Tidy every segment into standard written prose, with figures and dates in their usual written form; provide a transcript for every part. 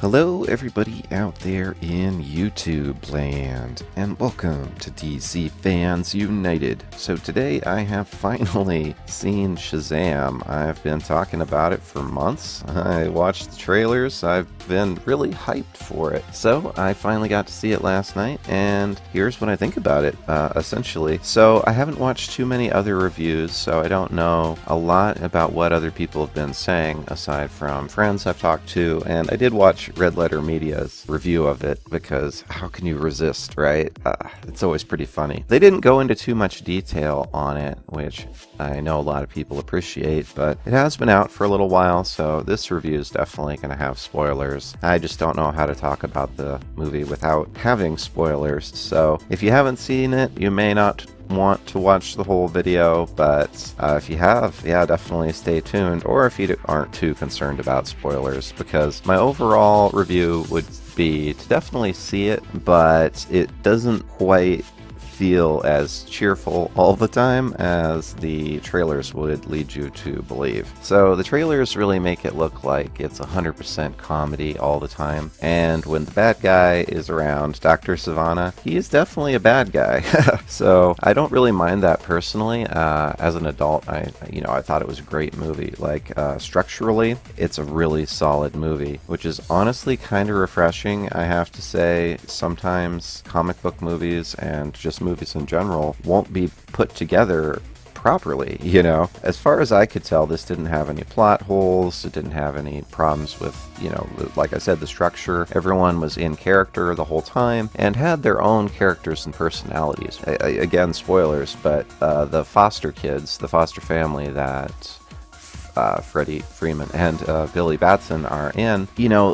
Hello everybody out there in YouTube land, and welcome to DC Fans United. So today I have finally seen Shazam. I've been talking about it for months. I watched the trailers. I've been really hyped for it. So I finally got to see it last night, and here's what I think about it, essentially. So I haven't watched too many other reviews, so I don't know a lot about what other people have been saying, aside from friends I've talked to, and I did watch Red Letter Media's review of it, because how can you resist, right? It's always pretty funny. They didn't go into too much detail on it, which I know a lot of people appreciate, but it has been out for a little while, so this review is definitely going to have spoilers. I just don't know how to talk about the movie without having spoilers, so if you haven't seen it, you may not want to watch the whole video, but if you have, yeah, definitely stay tuned, or if you aren't too concerned about spoilers, because my overall review would be to definitely see it, but it doesn't quite feel as cheerful all the time as the trailers would lead you to believe. So the trailers really make it look like it's 100% comedy all the time, and when the bad guy is around, Dr. Savannah, he is definitely a bad guy. So I don't really mind that personally. As an adult, I thought it was a great movie. Like, structurally, it's a really solid movie, which is honestly kind of refreshing, I have to say. Sometimes comic book movies and just movies in general won't be put together properly, you know. As far as I could tell, this didn't have any plot holes, it didn't have any problems with, like I said, the structure. Everyone was in character the whole time and had their own characters and personalities. Again, spoilers, but the foster kids, the foster family that Freddie Freeman and Billy Batson are in,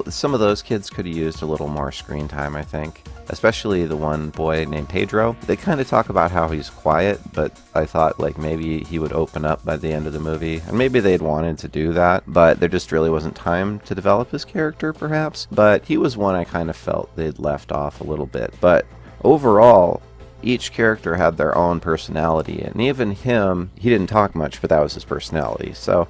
some of those kids could have used a little more screen time, I think. Especially the one boy named Pedro. They kind of talk about how he's quiet, but I thought like maybe he would open up by the end of the movie, and maybe they'd wanted to do that, but there just really wasn't time to develop his character, perhaps. But he was one I kind of felt they'd left off a little bit. But overall, each character had their own personality, and even him, he didn't talk much, but that was his personality. So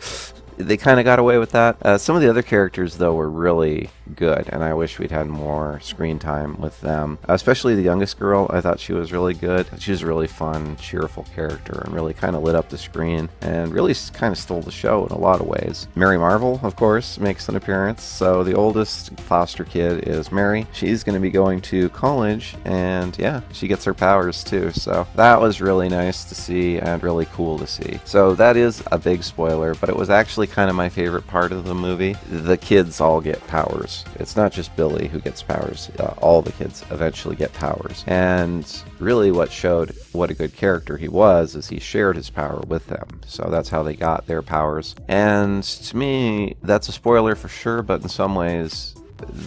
they kind of got away with that. Some of the other characters, though, were really good, and I wish we'd had more screen time with them. Especially the youngest girl, I thought she was really good. She was a really fun, cheerful character, and really kind of lit up the screen, and really kind of stole the show in a lot of ways. Mary Marvel, of course, makes an appearance. So the oldest foster kid is Mary. She's going to be going to college, and yeah, she gets her powers too. So that was really nice to see, and really cool to see. So that is a big spoiler, but it was actually kind of my favorite part of the movie. The kids all get powers. It's not just Billy who gets powers. All the kids eventually get powers. And really what showed what a good character he was is he shared his power with them. So that's how they got their powers. And to me, that's a spoiler for sure, but in some ways,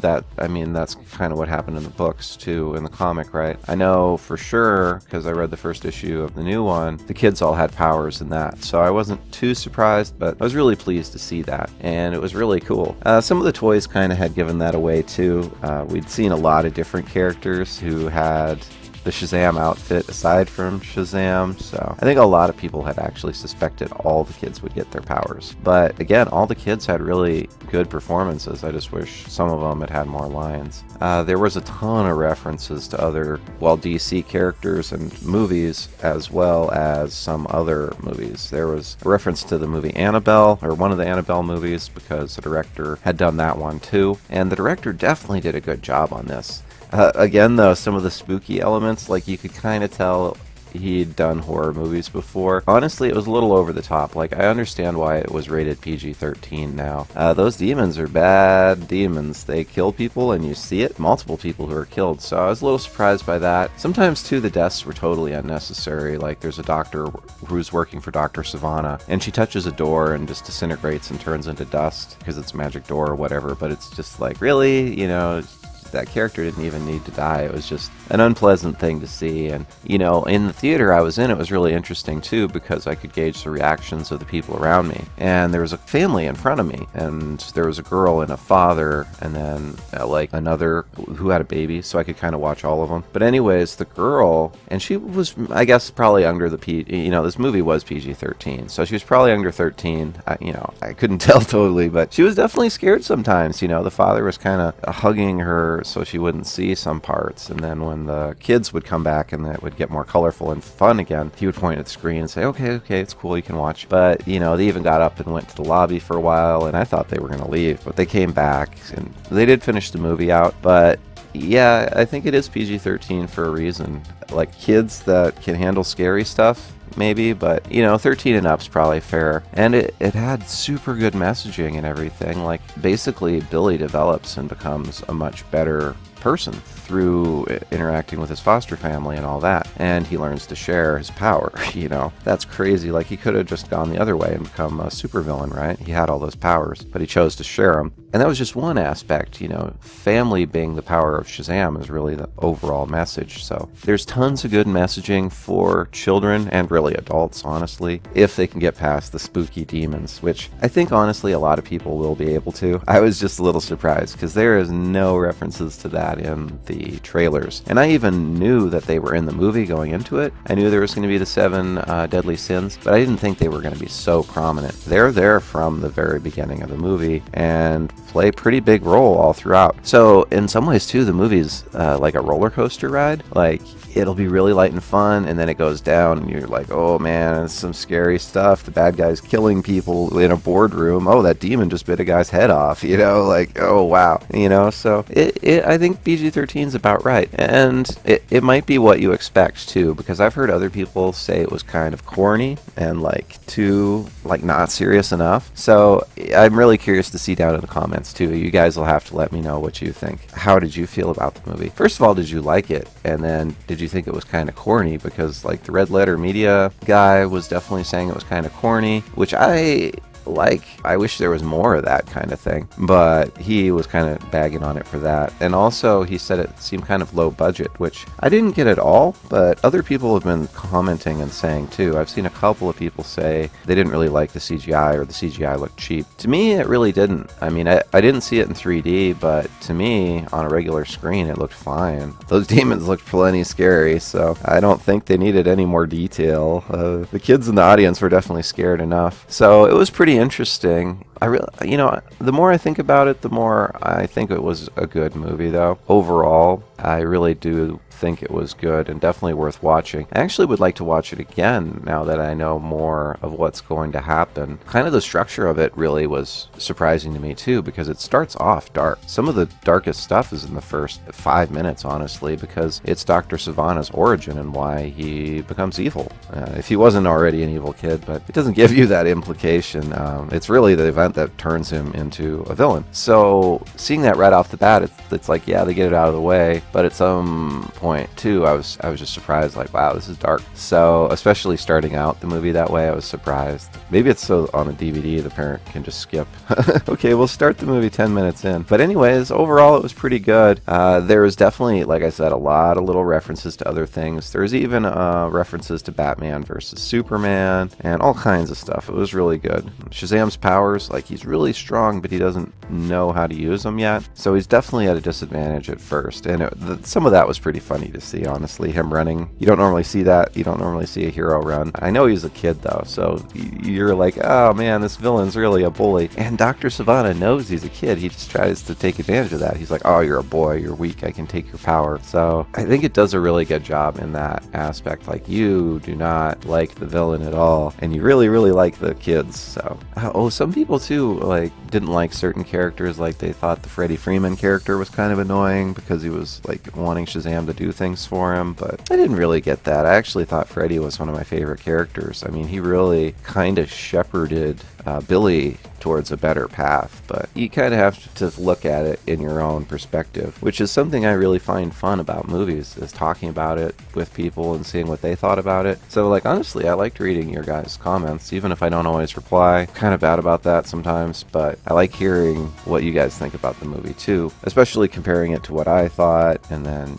that's kind of what happened in the books too, in the comic, right? I know for sure, because I read the first issue of the new one, the kids all had powers in that, so I wasn't too surprised, but I was really pleased to see that, and it was really cool. Some of the toys kind of had given that away too. We'd seen a lot of different characters who had the Shazam outfit aside from Shazam, so I think a lot of people had actually suspected all the kids would get their powers. But again, all the kids had really good performances. I just wish some of them had more lines. There was a ton of references to other, DC characters and movies, as well as some other movies. There was a reference to the movie Annabelle, or one of the Annabelle movies, because the director had done that one too, and the director definitely did a good job on this. Again, though, some of the spooky elements, like, you could kind of tell he'd done horror movies before. Honestly, it was a little over the top. Like, I understand why it was rated PG-13 now. Those demons are bad demons. They kill people, and you see it. Multiple people who are killed, so I was a little surprised by that. Sometimes, too, the deaths were totally unnecessary. Like, there's a doctor who's working for Dr. Savannah, and she touches a door and just disintegrates and turns into dust because it's a magic door or whatever, but it's just like, really? that character didn't even need to die. It was just an unpleasant thing to see. And, you know, in the theater I was in, it was really interesting too, because I could gauge the reactions of the people around me. And there was a family in front of me, and there was a girl and a father, and then like another who had a baby, so I could kind of watch all of them. But anyways, the girl, and she was, I guess, probably under the you know, this movie was PG-13, so she was probably under 13. You know, I couldn't tell totally, but she was definitely scared sometimes. You know, the father was kind of hugging her so she wouldn't see some parts, and then when the kids would come back and it would get more colorful and fun again, he would point at the screen and say, okay, it's cool, you can watch. But, you know, they even got up and went to the lobby for a while, and I thought they were going to leave, but they came back, and they did finish the movie out. But yeah, I think it is PG-13 for a reason. Like, kids that can handle scary stuff, maybe, but, you know, 13 and up's probably fair. And it had super good messaging and everything. Like, basically, Billy develops and becomes a much better person through interacting with his foster family and all that, and he learns to share his power. You know, that's crazy. Like, he could have just gone the other way and become a supervillain, right? He had all those powers, but he chose to share them. And that was just one aspect. You know, family being the power of Shazam is really the overall message. So there's tons of good messaging for children and really adults, honestly, if they can get past the spooky demons, which I think honestly a lot of people will be able to. I was just a little surprised because there is no references to that in the trailers, and I even knew that they were in the movie going into it. I knew there was going to be the 7 deadly sins, but I didn't think they were going to be so prominent. They're there from the very beginning of the movie and play a pretty big role all throughout. So in some ways too, the movie's like a roller coaster ride. Like, it'll be really light and fun, and then it goes down and you're like, oh man, it's some scary stuff. The bad guy's killing people in a boardroom. Oh, that demon just bit a guy's head off, you know, like, oh wow, you know. So I think PG-13 is about right, and it might be what you expect too, because I've heard other people say it was kind of corny and like too like not serious enough. So I'm really curious to see down in the comments too. You guys will have to let me know what you think. How did you feel about the movie? First of all, did you like it? And then did you think it was kind of corny? Because like the Red Letter Media guy was definitely saying it was kind of corny, which I wish there was more of that kind of thing, but he was kind of bagging on it for that. And also he said it seemed kind of low budget, which I didn't get at all, but other people have been commenting and saying too. I've seen a couple of people say they didn't really like the CGI, or the CGI looked cheap. To me, it really didn't. I mean, I didn't see it in 3D, but to me, on a regular screen, it looked fine. Those demons looked plenty scary, so I don't think they needed any more detail. The kids in the audience were definitely scared enough. So it was pretty interesting. You know, the more I think about it, the more I think it was a good movie, though. Overall, I really do think it was good and definitely worth watching. I actually would like to watch it again now that I know more of what's going to happen. Kind of the structure of it really was surprising to me too, because it starts off dark. Some of the darkest stuff is in the first 5 minutes, honestly, because it's Dr. Savannah's origin and why he becomes evil. If he wasn't already an evil kid, but it doesn't give you that implication. It's really the event that turns him into a villain. So seeing that right off the bat, it's like, yeah, they get it out of the way, but at some point too, I was just surprised, like, wow, this is dark. So especially starting out the movie that way, I was surprised. Maybe it's so on a DVD the parent can just skip. Okay, we'll start the movie 10 minutes in. But anyways, overall it was pretty good. There was definitely, like I said, a lot of little references to other things. There's even references to Batman versus Superman and all kinds of stuff. It was really good. Shazam's powers, like, he's really strong, but he doesn't know how to use them yet. So he's definitely at a disadvantage at first. And some of that was pretty funny to see, honestly. Him running, you don't normally see that. You don't normally see a hero run. I know he's a kid though, so you're like, oh man, this villain's really a bully. And Dr. Savannah knows he's a kid. He just tries to take advantage of that. He's like, oh, you're a boy, you're weak, I can take your power. So I think it does a really good job in that aspect. Like, you do not like the villain at all, and you really like the kids. So some people too, like, didn't like certain characters. Like, they thought the Freddie Freeman character was kind of annoying because he was like wanting Shazam to do things for him, but I didn't really get that. I actually thought Freddie was one of my favorite characters. I mean, he really kind of shepherded Billy towards a better path, but you kind of have to look at it in your own perspective, which is something I really find fun about movies, is talking about it with people and seeing what they thought about it. So, like, honestly, I liked reading your guys' comments, even if I don't always reply. kind of bad about that sometimes, but I like hearing what you guys think about the movie too, especially comparing it to what I thought, and then,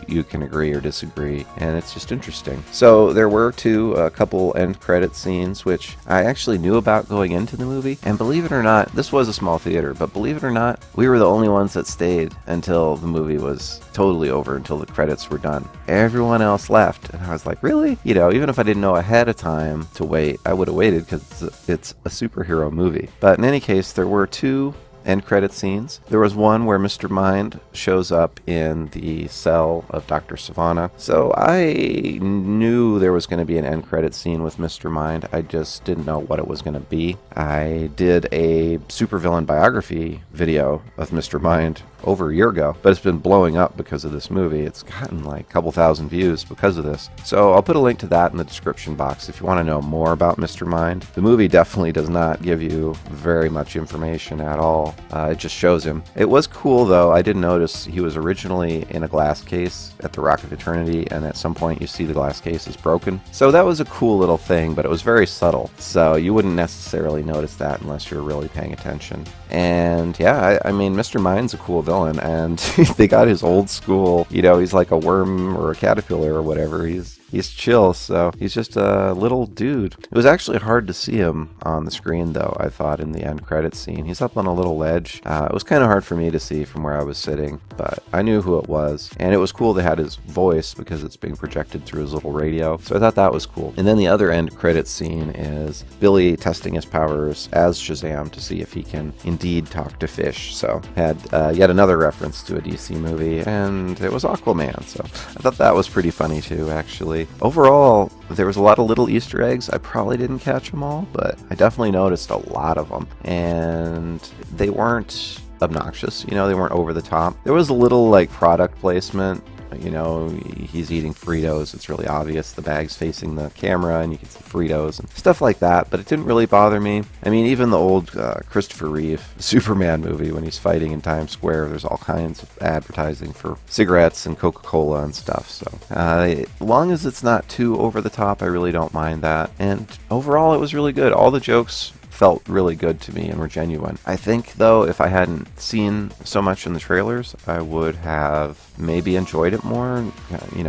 you can agree or disagree, and it's just interesting. So there were a couple end credit scenes, which I actually knew about going into the movie, and believe it or not, this was a small theater, but believe it or not, we were the only ones that stayed until the movie was totally over, until the credits were done. Everyone else left, and I was like, really? Even if I didn't know ahead of time to wait, I would have waited, because it's a superhero movie. But in any case, there were 2 end credit scenes. There was one where Mr. Mind shows up in the cell of Dr. Savannah. So I knew there was going to be an end credit scene with Mr. Mind. I just didn't know what it was going to be. I did a supervillain biography video of Mr. Mind over a year ago, but it's been blowing up because of this movie. It's gotten like a couple thousand views because of this. So I'll put a link to that in the description box if you want to know more about Mr. Mind. The movie definitely does not give you very much information at all. It just shows him. It was cool though. I did notice he was originally in a glass case at the Rock of Eternity, and at some point you see the glass case is broken. So that was a cool little thing, but it was very subtle. So you wouldn't necessarily notice that unless you're really paying attention. And yeah, I mean, Mr. Mind's a cool villain, and they got his old school, he's like a worm or a caterpillar or whatever. He's chill, so he's just a little dude. It was actually hard to see him on the screen, though, I thought, in the end credits scene. He's up on a little ledge. It was kind of hard for me to see from where I was sitting, but I knew who it was. And it was cool they had his voice because it's being projected through his little radio, so I thought that was cool. And then the other end credits scene is Billy testing his powers as Shazam to see if he can indeed talk to fish. So had yet another reference to a DC movie, and it was Aquaman, so I thought that was pretty funny too, actually. Overall, there was a lot of little Easter eggs. I probably didn't catch them all, but I definitely noticed a lot of them, and they weren't obnoxious, they weren't over the top. There was a little product placement. He's eating Fritos. It's really obvious. The bag's facing the camera and you can see Fritos and stuff like that, but it didn't really bother me. I mean, even the old Christopher Reeve Superman movie, when he's fighting in Times Square, there's all kinds of advertising for cigarettes and Coca-Cola and stuff. So as long as it's not too over the top, I really don't mind that. And overall, it was really good. All the jokes felt really good to me and were genuine. I think, though, if I hadn't seen so much in the trailers, I would have maybe enjoyed it more.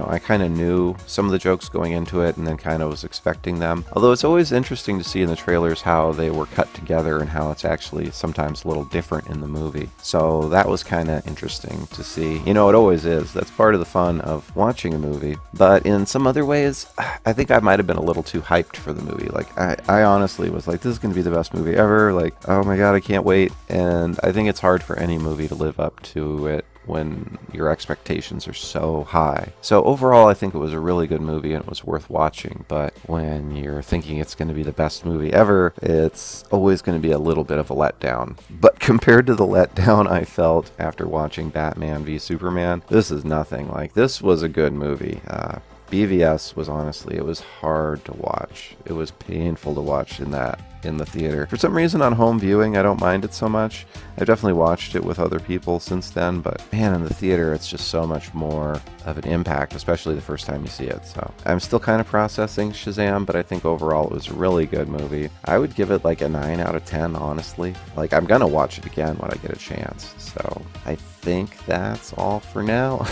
I kind of knew some of the jokes going into it and then kind of was expecting them. Although it's always interesting to see in the trailers how they were cut together and how it's actually sometimes a little different in the movie. So that was kind of interesting to see. It always is. That's part of the fun of watching a movie. But in some other ways, I think I might have been a little too hyped for the movie. I honestly was like, this is going to be the best movie ever. Oh my god, I can't wait. And I think it's hard for any movie to live up to it when your expectations are so high. So overall, I think it was a really good movie and it was worth watching. But when you're thinking it's going to be the best movie ever, it's always going to be a little bit of a letdown. But compared to the letdown I felt after watching Batman v Superman, this is nothing. This was a good movie. BVS was honestly, it was hard to watch. It was painful to watch in the theater. For some reason on home viewing, I don't mind it so much. I've definitely watched it with other people since then, but man, in the theater, it's just so much more of an impact, especially the first time you see it. So I'm still kind of processing Shazam, but I think overall it was a really good movie. I would give it a 9 out of 10, honestly. I'm gonna watch it again when I get a chance. So I think that's all for now.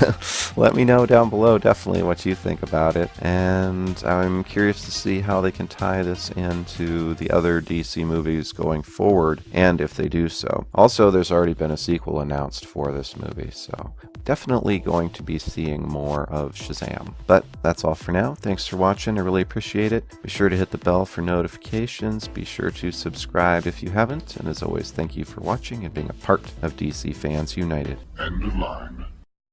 Let me know down below definitely what you think about it, and I'm curious to see how they can tie this into the other DC movies going forward, and if they do so. Also, there's already been a sequel announced for this movie, so definitely going to be seeing more of Shazam. But that's all for now. Thanks for watching. I really appreciate it. Be sure to hit the bell for notifications. Be sure to subscribe if you haven't. And as always, thank you for watching and being a part of DC Fans United. End of line.